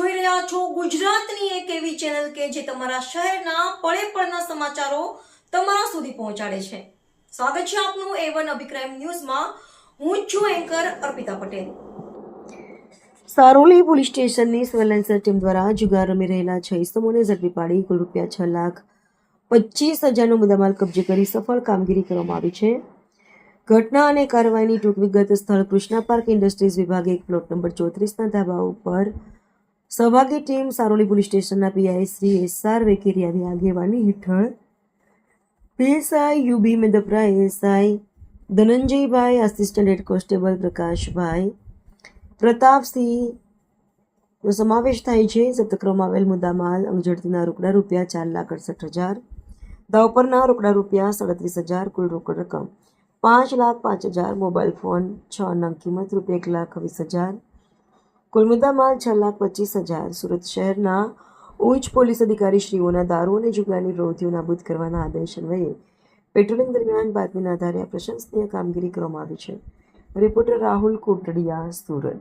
જોઈ રહ્યા છો ગુજરાતની એક એવી ચેનલ કે જે તમારા શહેરના પળે પળના સમાચારો તમારા સુધી પહોંચાડે છે. સ્વાગત છે આપનું A1 અભિક્રાઇમ ન્યૂઝમાં. હું છું એન્કર અર્પિતા પટેલ. સારોલી પોલીસ સ્ટેશનની સર્વેલન્સ ટીમ દ્વારા જુગાર રમી રહેલા 6 ઇસમોને ઝડપી પાડી કુલ રૂપિયા 6,25,000નો મુદ્દામાલ કબજે કરી સફળ કામગીરી કરવામાં આવી છે. ઘટના અને કાર્યવાહીની ટૂંક વિગત. સ્થળ કૃષ્ણા પાર્ક ઇન્ડસ્ટ્રીઝ વિભાગ 1 પ્લોટ નંબર 34ના ધાબા ઉપર સહભાગી ટીમ સારોલી પોલીસ સ્ટેશનના પીઆઈ શ્રી SR વેકેરિયાની આગેવાની હેઠળ PSI UB Medpara, ASI Dhananjaybhai, assistant head constable Prakashbhai, પ્રતાપસિંહનો સમાવેશ થાય છે. જપ્ત કરવામાં આવેલ મુદ્દામાલ અંગઝડતીના રોકડા રૂપિયા 4,68,000, દાવ પરના રોકડા રૂપિયા 37,000, કુલ રોકડ રકમ 5,05,000, મોબાઈલ ફોન 6 નંગ કિંમત રૂપિયા 1,20,000, કુલ મુદ્દામાલ 6,25,000. સુરત શહેરના ઉચ્ચ પોલીસ અધિકારી શ્રીઓના દારૂ અને જુગારની પ્રવૃત્તિઓ નાબૂદ કરવાના આદેશ અન્વયે પેટ્રોલિંગ દરમિયાન બાતમીના આધારે આ પ્રશંસનીય કામગીરી કરવામાં આવી છે. રિપોર્ટર રાહુલ કોટડિયા, સુરત.